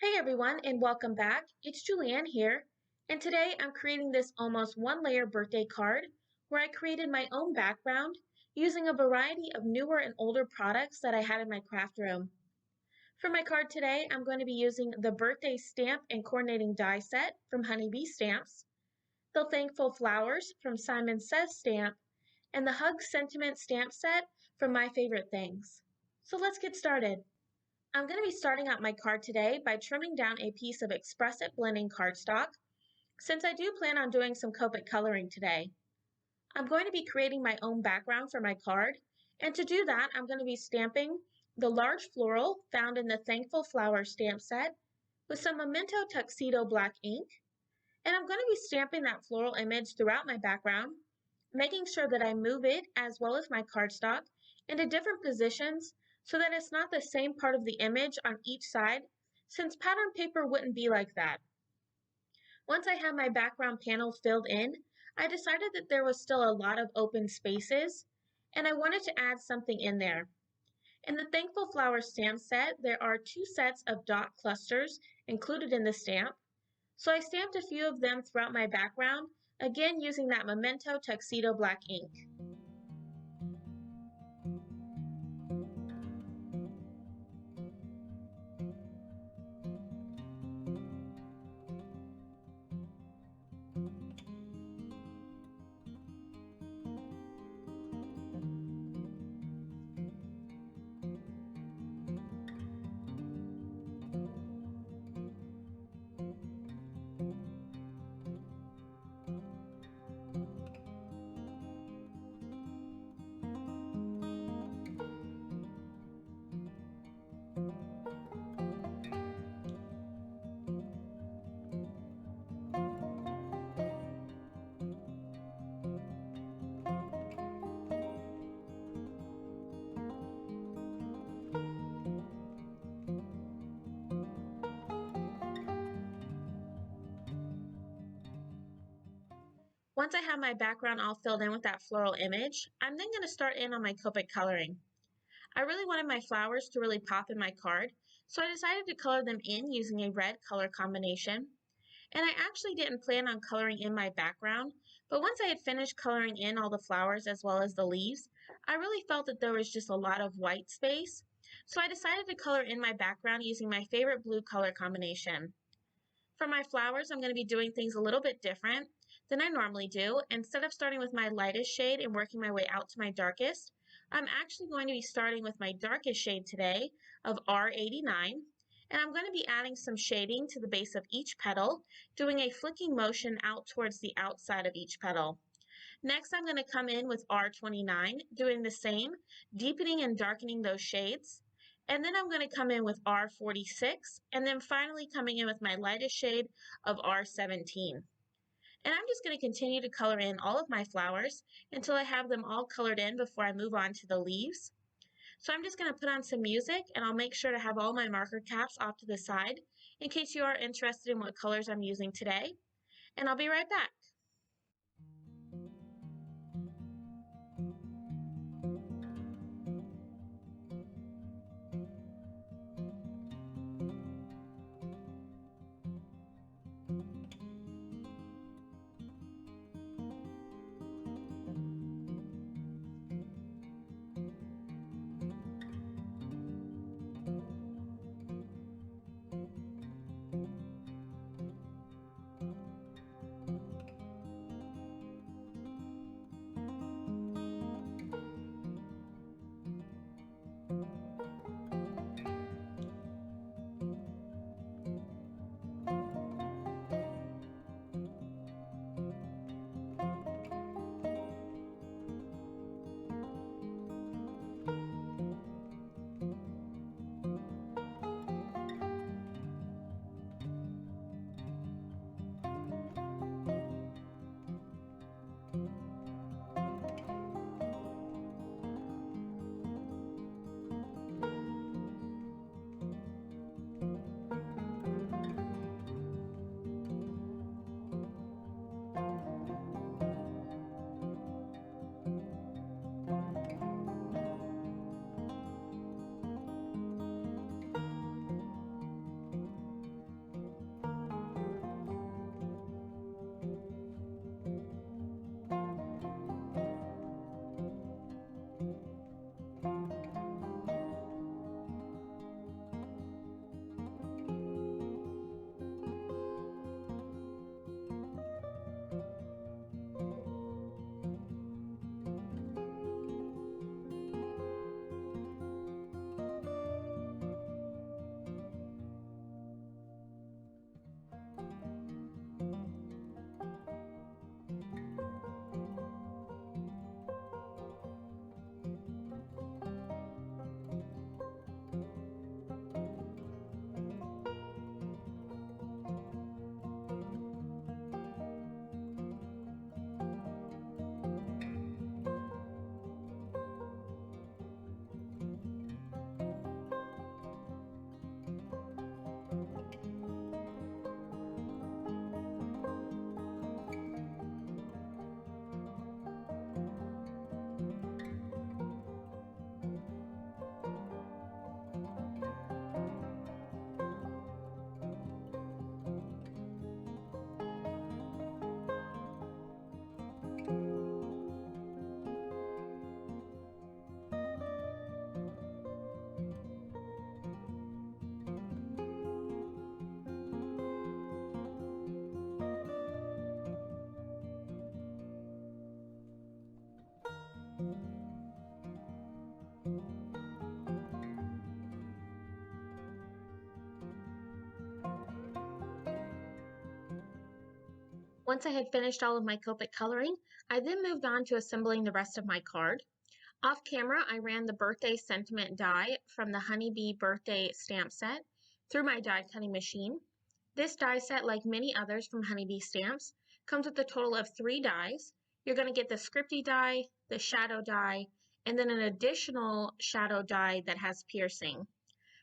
Hey everyone, and welcome back. It's Julianne here, and today I'm creating this almost one layer birthday card where I created my own background using a variety of newer and older products that I had in my craft room. For my card today, I'm going to be using the birthday stamp and coordinating die set from Honeybee Stamps, the Thankful Flowers from Simon Says Stamp, and the Hug Sentiment stamp set from My Favorite Things. So let's get started. I'm going to be starting out my card today by trimming down a piece of Express It blending cardstock, since I do plan on doing some Copic coloring today. I'm going to be creating my own background for my card, and to do that, I'm going to be stamping the large floral found in the Thankful Flower stamp set with some Memento Tuxedo black ink, and I'm going to be stamping that floral image throughout my background, making sure that I move it as well as my cardstock into different positions so that it's not the same part of the image on each side, since pattern paper wouldn't be like that. Once I had my background panel filled in, I decided that there was still a lot of open spaces, and I wanted to add something in there. In the Thankful Flower stamp set, there are 2 sets of dot clusters included in the stamp, so I stamped a few of them throughout my background, again using that Memento Tuxedo black ink. Once I have my background all filled in with that floral image, I'm then going to start in on my Copic coloring. I really wanted my flowers to really pop in my card, so I decided to color them in using a red color combination. And I actually didn't plan on coloring in my background, but once I had finished coloring in all the flowers as well as the leaves, I really felt that there was just a lot of white space, so I decided to color in my background using my favorite blue color combination. For my flowers, I'm going to be doing things a little bit different than I normally do. Instead of starting with my lightest shade and working my way out to my darkest, I'm actually going to be starting with my darkest shade today of R89, and I'm going to be adding some shading to the base of each petal, doing a flicking motion out towards the outside of each petal. Next, I'm going to come in with R29, doing the same, deepening and darkening those shades. And then I'm going to come in with R46, and then finally coming in with my lightest shade of R17. And I'm just going to continue to color in all of my flowers until I have them all colored in before I move on to the leaves. So I'm just going to put on some music, and I'll make sure to have all my marker caps off to the side in case you are interested in what colors I'm using today. And I'll be right back. Once I had finished all of my Copic coloring, I then moved on to assembling the rest of my card. Off camera, I ran the birthday sentiment die from the Honeybee birthday stamp set through my die cutting machine. This die set, like many others from Honeybee stamps, comes with a total of 3 dies. You're going to get the scripty die, the shadow die, and then an additional shadow die that has piercing.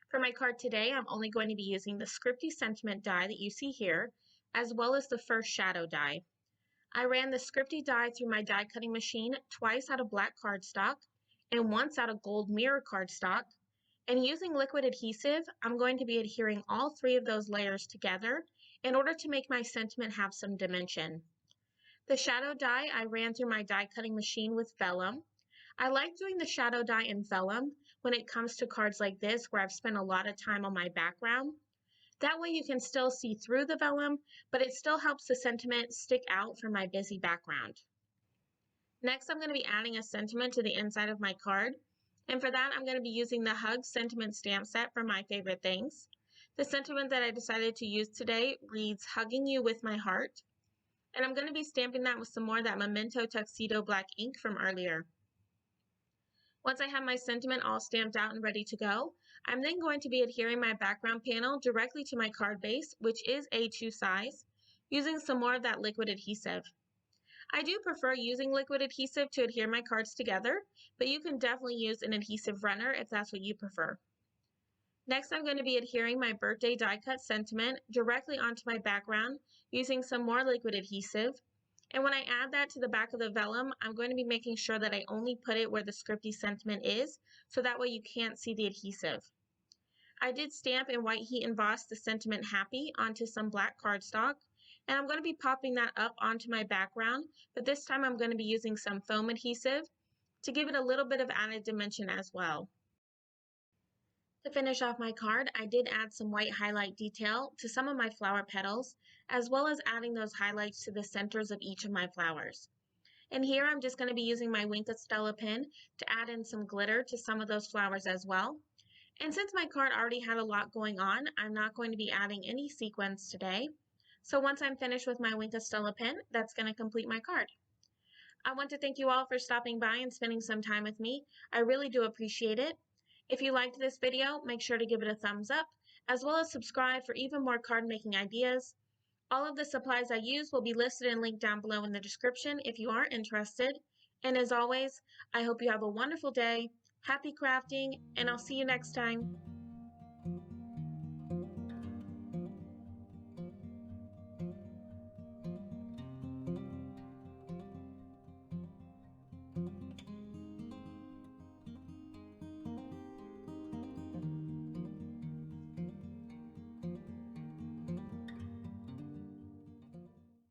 For my card today, I'm only going to be using the scripty sentiment die that you see here, as well as the first shadow die. I ran the scripty die through my die cutting machine twice out of black cardstock and once out of gold mirror cardstock. And using liquid adhesive, I'm going to be adhering all 3 of those layers together in order to make my sentiment have some dimension. The shadow die I ran through my die cutting machine with vellum. I like doing the shadow die in vellum when it comes to cards like this where I've spent a lot of time on my background. That way you can still see through the vellum, but it still helps the sentiment stick out from my busy background. Next, I'm going to be adding a sentiment to the inside of my card. And for that, I'm going to be using the Hug Sentiment Stamp Set from My Favorite Things. The sentiment that I decided to use today reads, "Hugging You with My Heart." And I'm going to be stamping that with some more of that Memento Tuxedo black ink from earlier. Once I have my sentiment all stamped out and ready to go, I'm then going to be adhering my background panel directly to my card base, which is A2 size, using some more of that liquid adhesive. I do prefer using liquid adhesive to adhere my cards together, but you can definitely use an adhesive runner if that's what you prefer. Next, I'm going to be adhering my birthday die cut sentiment directly onto my background using some more liquid adhesive. And when I add that to the back of the vellum, I'm going to be making sure that I only put it where the scripty sentiment is, so that way you can't see the adhesive. I did stamp and white heat emboss the sentiment happy onto some black cardstock, and I'm going to be popping that up onto my background, but this time I'm going to be using some foam adhesive to give it a little bit of added dimension as well. To finish off my card, I did add some white highlight detail to some of my flower petals, as well as adding those highlights to the centers of each of my flowers. And here I'm just going to be using my Wink of Stella pen to add in some glitter to some of those flowers as well. And since my card already had a lot going on, I'm not going to be adding any sequins today. So once I'm finished with my Wink of Stella pen, that's going to complete my card. I want to thank you all for stopping by and spending some time with me. I really do appreciate it. If you liked this video, make sure to give it a thumbs up, as well as subscribe for even more card making ideas. All of the supplies I use will be listed and linked down below in the description if you are interested. And as always, I hope you have a wonderful day, happy crafting, and I'll see you next time.